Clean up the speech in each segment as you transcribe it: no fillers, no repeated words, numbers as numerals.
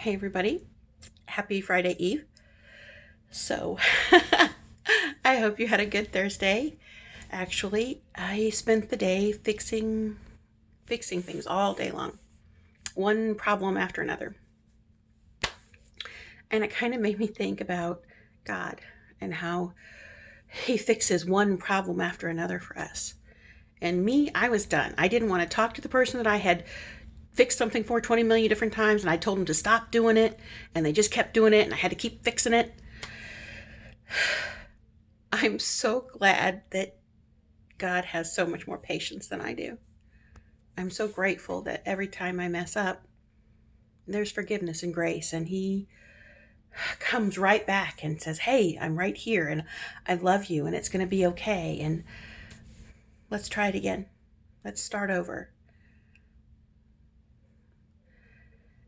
Hey everybody, happy Friday Eve. So, I hope you had a good Thursday. Actually, I spent the day fixing things all day long. One problem after another. And it kind of made me think about God and how he fixes one problem after another for us. And me, I was done. I didn't want to talk to the person that I had fixed something for 20 million different times, and I told them to stop doing it, and they just kept doing it, and I had to keep fixing it. I'm so glad that God has so much more patience than I do. I'm so grateful that every time I mess up, there's forgiveness and grace, and he comes right back and says, hey, I'm right here, and I love you, and it's going to be okay, and let's try it again. Let's start over.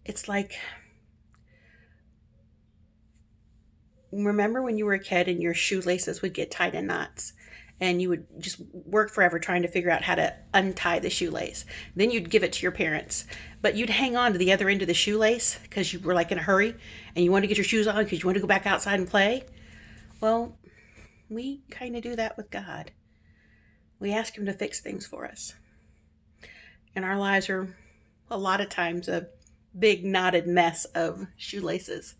It's like, remember when you were a kid and your shoelaces would get tied in knots and you would just work forever trying to figure out how to untie the shoelace. Then you'd give it to your parents, but you'd hang on to the other end of the shoelace because you were like in a hurry and you wanted to get your shoes on because you wanted to go back outside and play. Well, we kind of do that with God. We ask him to fix things for us. And our lives are a lot of times a big knotted mess of shoelaces.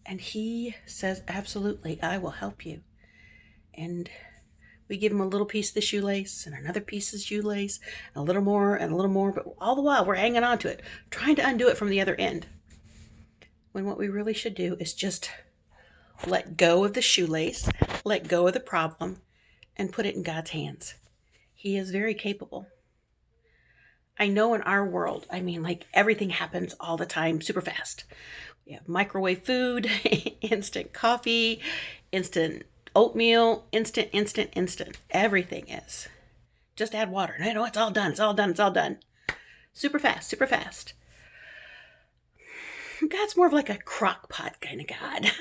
And he says, absolutely, I will help you. And we give him a little piece of the shoelace and another piece of the shoelace, and a little more and a little more, but all the while we're hanging on to it, trying to undo it from the other end. When what we really should do is just let go of the shoelace, let go of the problem, and put it in God's hands. He is very capable. I know in our world, like everything happens all the time, super fast. We have microwave food, instant coffee, instant oatmeal, instant. Everything is. Just add water. No, it's all done. Super fast. God's more of like a crock pot kind of God.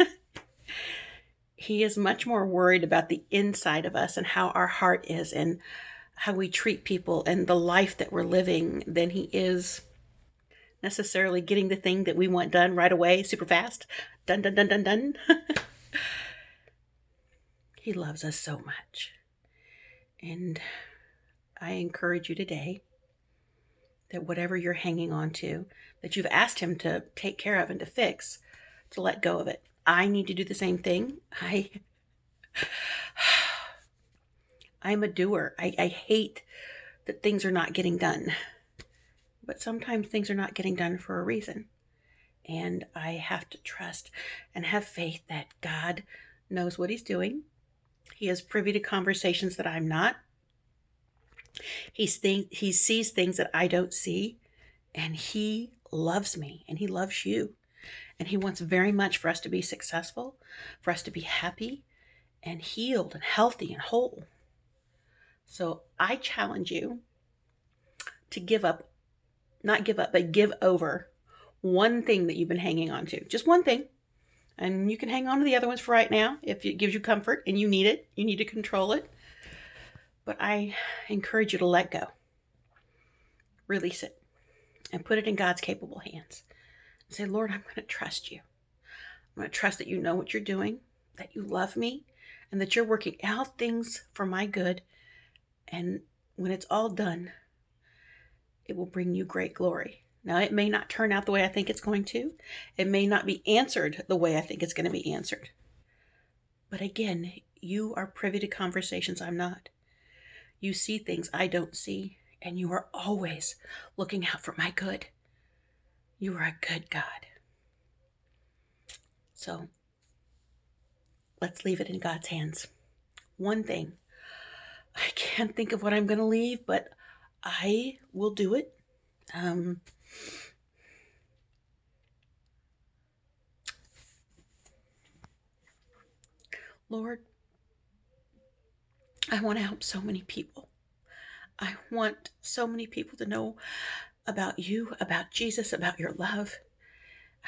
He is much more worried about the inside of us and how our heart is and how we treat people and the life that we're living than he is necessarily getting the thing that we want done right away, super fast. Done. He loves us so much. And I encourage you today that whatever you're hanging on to, that you've asked him to take care of and to fix, to let go of it. I need to do the same thing. I'm a doer. I hate that things are not getting done. But sometimes things are not getting done for a reason. And I have to trust and have faith that God knows what he's doing. He is privy to conversations that I'm not. He sees things that I don't see. And he loves me and he loves you. And he wants very much for us to be successful, for us to be happy and healed and healthy and whole. So I challenge you to but give over one thing that you've been hanging on to. Just one thing. And you can hang on to the other ones for right now if it gives you comfort and you need it. You need to control it. But I encourage you to let go. Release it. And put it in God's capable hands. And say, Lord, I'm going to trust you. I'm going to trust that you know what you're doing, that you love me, and that you're working out things for my good. And when it's all done, it will bring you great glory. Now, it may not turn out the way I think it's going to. It may not be answered the way I think it's going to be answered. But again, you are privy to conversations I'm not. You see things I don't see, and you are always looking out for my good. You are a good God. So, let's leave it in God's hands. One thing. I can't think of what I'm going to leave, but I will do it. Lord, I want to help so many people. I want so many people to know about you, about Jesus, about your love.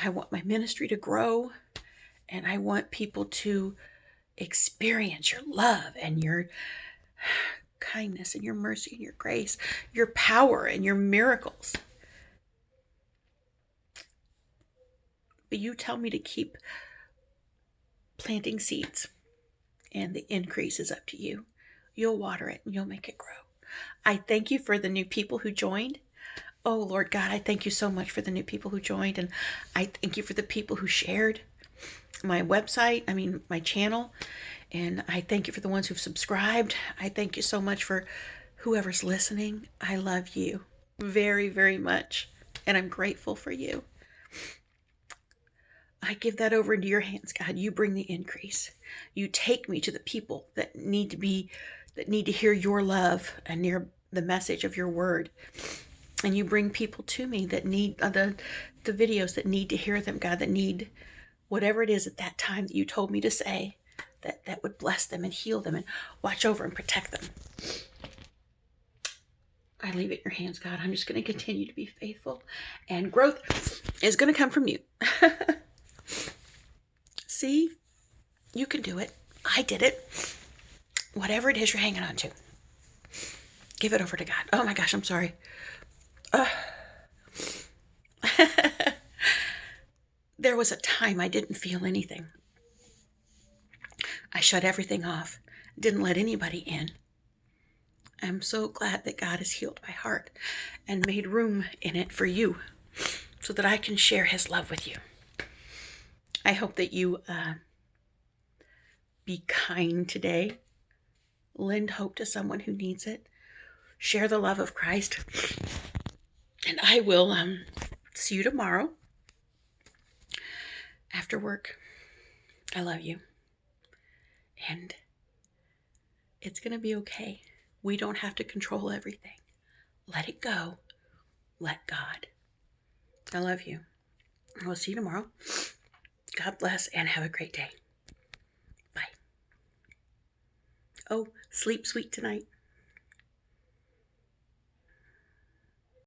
I want my ministry to grow, and I want people to experience your love and your kindness and your mercy and your grace, your power and your miracles. But you tell me to keep planting seeds, and the increase is up to you. You'll water it and you'll make it grow. I thank you for the new people who joined. Oh, Lord God, I thank you so much for the new people who joined. And I thank you for the people who shared my website, my channel. And I thank you for the ones who've subscribed. I thank you so much for whoever's listening. I love you very, very much. And I'm grateful for you. I give that over into your hands, God. You bring the increase. You take me to the people that need to hear your love and hear the message of your word. And you bring people to me that need the videos that need to hear them, God, that need whatever it is at that time that you told me to say that would bless them and heal them and watch over and protect them. I leave it in your hands, God. I'm just going to continue to be faithful, and growth is going to come from you. See, you can do it. I did it. Whatever it is you're hanging on to, give it over to God. Oh my gosh, I'm sorry. There was a time I didn't feel anything. I shut everything off, didn't let anybody in. I'm so glad that God has healed my heart and made room in it for you so that I can share his love with you. I hope that you be kind today. Lend hope to someone who needs it. Share the love of Christ. And I will see you tomorrow after work. I love you. And it's going to be okay. We don't have to control everything. Let it go. Let God. I love you. I will see you tomorrow. God bless and have a great day. Bye. Oh, sleep sweet tonight.